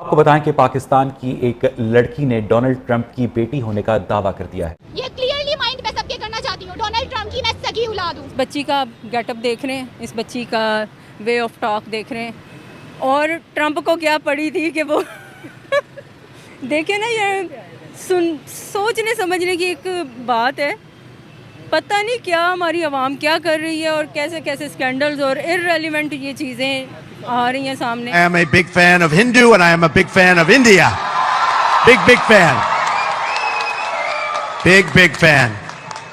आपको बताएं कि पाकिस्तान की एक लड़की ने डोनाल्ड ट्रंप की बेटी होने का दावा कर दिया है। ये क्लियरली माइंड पे सबके करना चाहती हूँ, डोनाल्ड ट्रंप की मैं सगी औलाद हूँ। इस बच्ची का गेटअप देख रहे हैं, इस बच्ची का वे ऑफ टॉक देख रहे हैं, और ट्रंप को क्या पड़ी थी कि वो देखे ना, ये सोचने समझने की एक बात है। पता नहीं क्या हमारी आवाम क्या कर रही है और कैसे कैसे स्कैंडल्स और इररेलेवेंट ये चीज़ें आ रही हैं सामने। I am a big fan of Hindu and I am a big fan of India. Big fan. Big fan.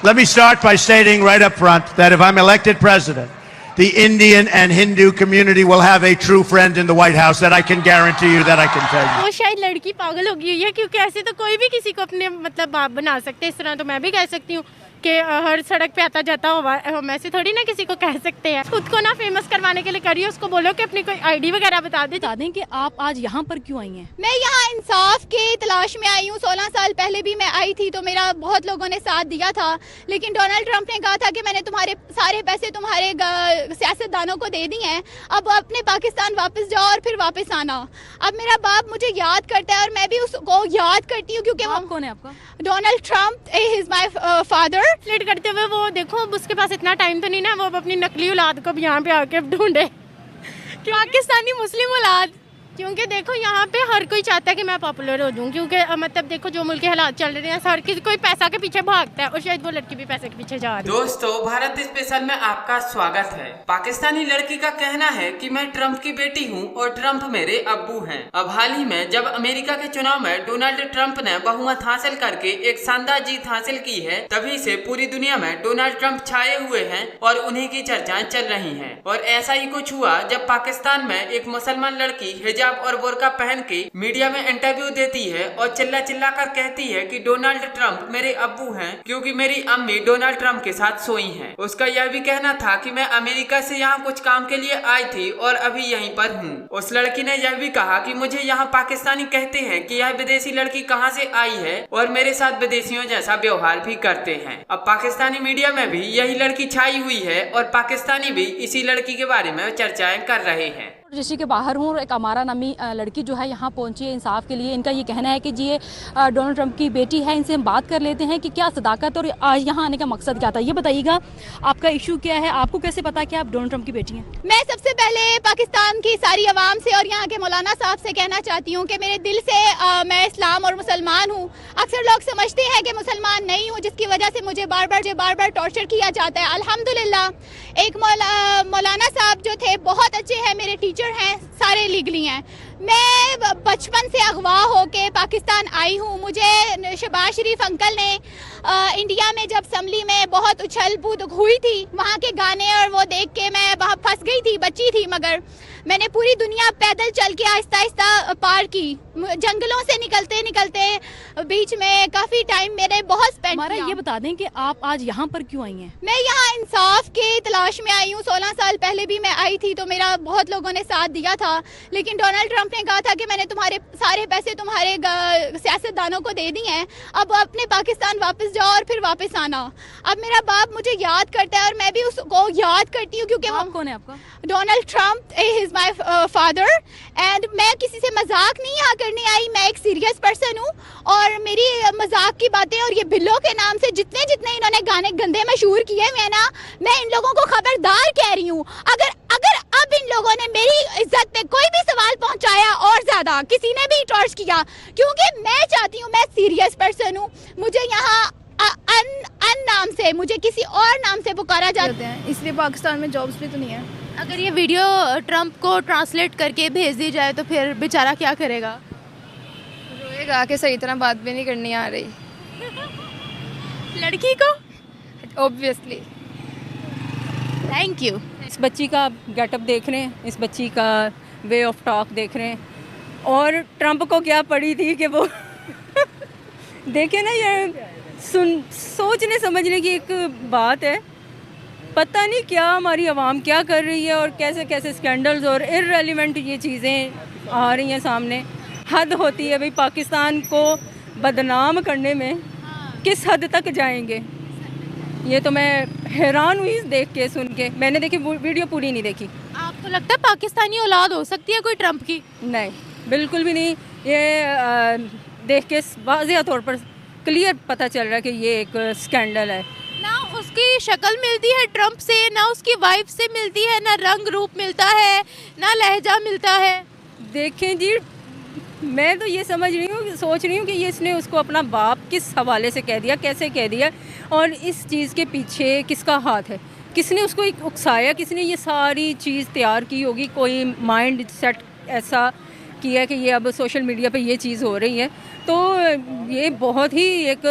Let me start by stating right up front that if I'm elected president, the Indian and Hindu community will have a true friend in the White House. That I can guarantee you, that I can tell you. वो शायद लड़की पागल हो गई हुई है, क्योंकि ऐसे तो कोई भी किसी को अपने मतलब बाप बना सकते हैं। इस तरह तो मैं भी कह सकती हूँ कि हर सड़क पे आता जाता हम ऐसे थोड़ी ना किसी को कह सकते हैं। खुद को ना फेमस करवाने के लिए करिए, उसको बोलो कि अपनी कोई आईडी वगैरह बता दें कि आप आज यहाँ पर क्यों आई हैं। मैं यहाँ इंसाफ के तलाश में आई हूँ। 16 साल पहले भी मैं आई थी तो मेरा बहुत लोगों ने साथ दिया था, लेकिन डोनाल्ड ट्रंप ने कहा था कि मैंने तुम्हारे सारे पैसे तुम्हारे सियासतदानों को दे दिए हैं, अब अपने पाकिस्तान वापस जाओ और फिर वापस आना। अब मेरा बाप मुझे याद करता है और मैं भी उसको याद करती हूँ, क्योंकि वो कौन है आपका? Donald Trump is my father. Late करते हुए वो देखो, अब उसके पास इतना टाइम तो नहीं ना, वो अपनी नकली औलाद को भी यहाँ पे आके ढूंढे, पाकिस्तानी मुस्लिम औलाद। क्योंकि देखो यहाँ पे हर कोई चाहता है कि मैं पॉपुलर हो जाऊँ, क्योंकि मतलब देखो जो मुल्क के हालात चल रहे हैं, हर किसी कोई पैसा के पीछे भागता है और शायद वो लड़की भी पैसे के पीछे जा रही है। दोस्तों, भारत स्पेशल में आपका स्वागत है। पाकिस्तानी लड़की का कहना है कि मैं ट्रंप की बेटी हूं और ट्रंप मेरे अब्बू हैं। अब हाल ही में जब अमेरिका के चुनाव में डोनाल्ड ट्रंप ने बहुमत हासिल करके एक शानदार जीत हासिल की है, तभी से पूरी दुनिया में डोनाल्ड ट्रंप छाए हुए हैं और उन्हीं की चर्चाएं चल रही है। और ऐसा ही कुछ हुआ जब पाकिस्तान में एक मुसलमान लड़की हिजाब और बुर्का पहन के मीडिया में इंटरव्यू देती है और चिल्ला चिल्ला कर कहती है कि डोनाल्ड ट्रंप मेरे अब्बू हैं, क्योंकि मेरी अम्मी डोनाल्ड ट्रंप के साथ सोई हैं। उसका यह भी कहना था कि मैं अमेरिका से यहाँ कुछ काम के लिए आई थी और अभी यहीं पर हूँ। उस लड़की ने यह भी कहा कि मुझे यहाँ पाकिस्तानी कहते हैं कि यह विदेशी लड़की कहाँ से आई है और मेरे साथ विदेशियों जैसा व्यवहार भी करते हैं। अब पाकिस्तानी मीडिया में भी यही लड़की छाई हुई है और पाकिस्तानी भी इसी लड़की के बारे में चर्चाएं कर रहे हैं। रजिस्ट्री के बाहर हूँ और एक अमारा नामी लड़की जो है यहाँ पहुँची है इंसाफ के लिए। इनका ये कहना है कि जी ये डोनाल्ड ट्रंप की बेटी है। इनसे हम बात कर लेते हैं कि क्या सदाकत और आज यहाँ आने का मकसद क्या था। ये बताइएगा आपका इशू क्या है, आपको कैसे पता कि आप डोनाल्ड ट्रंप की बेटी हैं? मैं सबसे पहले पाकिस्तान की सारी आवाम से और यहाँ के मौलाना साहब से कहना चाहती हूँ कि मेरे दिल से मैं इस्लाम और मुसलमान हूँ। अक्सर लोग समझते हैं कि मुसलमान नहीं हूँ, जिसकी वजह से मुझे बार बार टॉर्चर किया जाता है। अल्हम्दुलिल्लाह एक मौलाना साहब जो थे बहुत अच्छे हैं, मेरे टीचर हैं, सारे लीगली हैं। मैं बचपन से अगवा होके पाकिस्तान आई हूँ। मुझे शहबाज शरीफ अंकल ने इंडिया में जब असम्बली में बहुत उछल कूद हुई थी, वहाँ के गाने और वो देख के मैं वहाँ फंस गई थी, बच्ची थी, मगर मैंने पूरी दुनिया पैदल चल के आहिस्ता आहिस्ता पार की। जंगलों से निकलते निकलते बीच में काफ़ी टाइम मेरे बहुत स्पेंड किया। ये बता दें कि आप आज यहाँ पर क्यों आई हैं? मैं यहाँ इंसाफ के तलाश में आई हूँ। 16 साल पहले भी मैं आई थी तो मेरा बहुत लोगों ने साथ दिया था, लेकिन डोनाल्ड ट्रंप ने कहा था कि मैंने तुम्हारे सारे पैसे तुम्हारे सियासतदानों को दे दिए हैं, अब अपने पाकिस्तान वापस जाओ और फिर वापस आना। अब मेरा बाप मुझे याद करता है और मैं भी उसको याद करती हूँ, क्योंकि वो कौन है आपका? Donald Trump is my father. And मैं किसी से मजाक नहीं यहाँ करने आई, मैं एक सीरियस पर्सन हूँ और मेरी मजाक की बातें और ये बिल्लो के नाम से जितने इन्होंने गाने गंदे मशहूर किए हुए ना, मैं इन लोगों को खबरदार कह रही हूँ। अगर अब इन लोगों ने मेरी इज्जत पे कोई भी सवाल पहुंचाया और ज्यादा किसी ने भी टॉर्च किया, क्योंकि मैं चाहती हूँ, मैं सीरियस पर्सन हूँ, मुझे यहाँ अन नाम से, मुझे किसी और नाम से पुकारा जाता है, इसलिए पाकिस्तान में जॉब्स भी तो नहीं है। अगर ये वीडियो ट्रंप को ट्रांसलेट करके भेज दी जाए तो फिर बेचारा क्या करेगा? रोएगा कि सही तरह बात भी नहीं करनी आ रही लड़की को। ऑब्वियसली। Thank you. इस बच्ची का गेटअप देख रहे हैं, इस बच्ची का वे ऑफ टॉक देख रहे हैं, और ट्रंप को क्या पड़ी थी कि वो देखे ना, ये सोचने समझने की एक बात है। पता नहीं क्या हमारी आवाम क्या कर रही है और कैसे कैसे स्कैंडल्स और इररेलेवेंट ये चीज़ें आ रही हैं सामने। हद होती है भाई, पाकिस्तान को बदनाम करने में किस हद तक जाएंगे। ये तो मैं हैरान हुई देख के, सुन के। मैंने देखी वीडियो पूरी नहीं देखी। आपको लगता है पाकिस्तानी औलाद हो सकती है कोई ट्रंप की? नहीं, बिल्कुल भी नहीं। ये देख के वाज़ेह तौर पर क्लियर पता चल रहा है कि ये एक स्कैंडल है। ना उसकी शक्ल मिलती है ट्रंप से, ना उसकी वाइफ से मिलती है, ना रंग रूप मिलता है, ना लहजा मिलता है। देखें जी, मैं तो ये समझ रही हूँ, सोच रही हूँ कि ये इसने उसको अपना बाप किस हवाले से कह दिया, कैसे कह दिया, और इस चीज़ के पीछे किसका हाथ है, किसने उसको एक उकसाया, किसने ये सारी चीज़ तैयार की होगी। कोई माइंड सेट ऐसा किया कि ये अब सोशल मीडिया पे ये चीज़ हो रही है। तो ये बहुत ही एक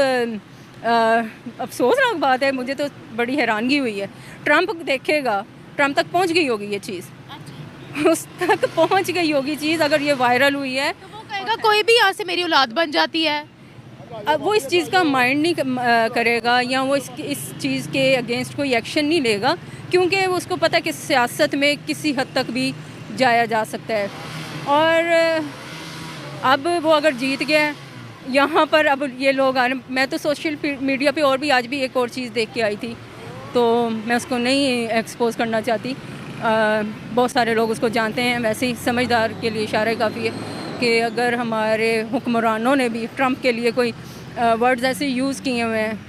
अफसोसनाक बात है। मुझे तो बड़ी हैरानगी हुई है। ट्रंप देखेगा, ट्रंप तक पहुंच गई होगी ये चीज़, उस तक पहुंच गई होगी चीज़ अगर ये वायरल हुई है। तो वो कहेगा कोई भी यहाँ से मेरी औलाद बन जाती है। अब वो इस चीज़ का माइंड नहीं करेगा, या वो इस चीज़ के अगेंस्ट कोई एक्शन नहीं लेगा, क्योंकि वो उसको पता है कि सियासत में किसी हद तक भी जाया जा सकता है। और अब वो अगर जीत गया यहाँ पर, अब ये लोग आ रहे, मैं तो सोशल मीडिया पे और भी आज भी एक और चीज़ देख के आई थी, तो मैं उसको नहीं एक्सपोज करना चाहती। बहुत सारे लोग उसको जानते हैं, वैसे ही समझदार के लिए इशारा काफ़ी है कि अगर हमारे हुक्मरानों ने भी ट्रंप के लिए कोई वर्ड्स ऐसे यूज़ किए हुए हैं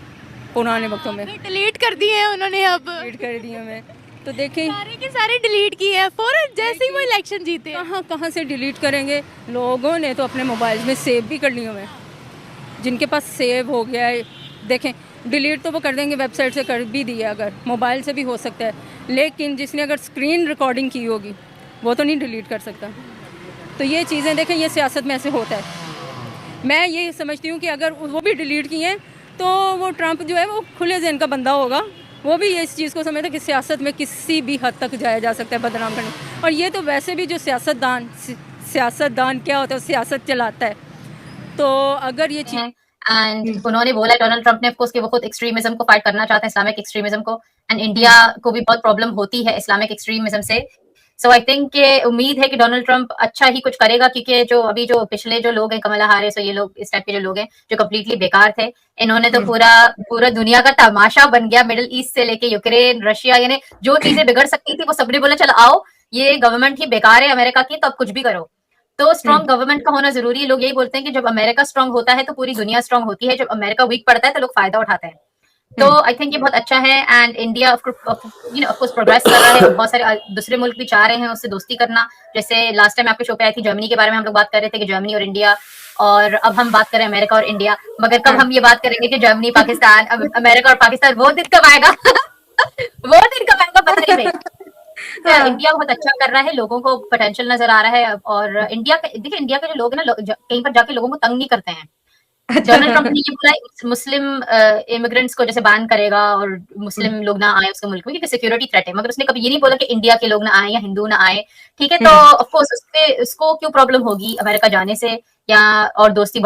पुराने वक्तों में, डिलीट कर दिए हैं उन्होंने, अब डिलीट कर दिए हुए, तो देखें सारे के सारे डिलीट किए हैं फौरन जैसे ही वो इलेक्शन जीते। कहाँ से डिलीट करेंगे। लोगों ने तो अपने मोबाइल में सेव भी कर लिए हुए हैं, जिनके पास सेव हो गया है। देखें, डिलीट तो वो कर देंगे, वेबसाइट से कर भी दिया, अगर मोबाइल से भी हो सकता है, लेकिन जिसने अगर स्क्रीन रिकॉर्डिंग की होगी वो तो नहीं डिलीट कर सकता। तो ये चीज़ें देखें, ये सियासत में ऐसे होता है। मैं ये समझती हूँ कि अगर वो भी डिलीट किए हैं तो वो ट्रंप जो है वो खुले ज़हन का बंदा होगा, वो भी इस चीज़ को समझता है कि सियासत में किसी भी हद तक जाया जा सकता है बदनाम करने। और ये तो वैसे भी जो सियासतदान क्या होता है, सियासत चलाता है, तो अगर ये चीज़ एंड उन्होंने बोला, डोनाल्ड ट्रंप ने, ऑफ कोर्स, कि वो खुद एक्सट्रीमिज्म को फाइट करना चाहते हैं, इस्लामिक एक्सट्रीमिज्म को, एंड इंडिया को भी बहुत प्रॉब्लम होती है इस्लामिक एक्सट्रीमिज्म से। सो आई थिंक कि उम्मीद है कि डोनाल्ड ट्रंप अच्छा ही कुछ करेगा, क्योंकि जो पिछले जो लोग हैं, कमला हैरिस और ये लोग, इस टाइप के जो लोग हैं जो कम्प्लीटली बेकार थे, इन्होंने तो पूरा दुनिया का तमाशा बन गया। मिडिल ईस्ट से लेके यूक्रेन, रशिया, यानी जो चीजें बिगड़ सकती थी वो सबने बोला चलो आओ, ये गवर्नमेंट ही बेकार है अमेरिका की, तो अब कुछ भी करो। तो स्ट्रॉन्ग गवर्नमेंट का होना जरूरी है। लोग यही बोलते हैं कि जब अमेरिका स्ट्रॉन्ग होता है तो पूरी दुनिया स्ट्रॉन्ग होती है, जब अमेरिका वीक पड़ता है तो लोग फायदा उठाते हैं। तो आई थिंक ये बहुत अच्छा है, and India of course progress कर रहा है। बहुत सारे दूसरे मुल्क भी चाह रहे हैं उससे दोस्ती करना। जैसे लास्ट टाइम आपके शो पे आई थी जर्मनी के बारे में, हम लोग बात कर रहे थे कि जर्मनी और इंडिया, और अब हम बात करें अमेरिका और इंडिया। मगर कब हम ये बात करेंगे कि जर्मनी, पाकिस्तान, अमेरिका और पाकिस्तान, वो दिन कब आएगा? वो दिन कब आएगा पता नहीं। तो इंडिया बहुत अच्छा कर रहा है, लोगों को पोटेंशियल नजर आ रहा है। और इंडिया के जो लोग हैं ना, कहीं पर जाके लोगों को तंग नहीं करते हैं। डोनाल्ड ट्रंप ने ये बोला मुस्लिम इमिग्रेंट्स को जैसे बैन करेगा और मुस्लिम लोग ना आए उसके मुल्क में, क्योंकि सिक्योरिटी थ्रेट है। मगर उसने कभी ये नहीं बोला कि इंडिया के लोग ना आए या हिंदू ना आए। ठीक है, तो ऑफ कोर्स उसको क्यों प्रॉब्लम होगी अमेरिका जाने से या और दोस्ती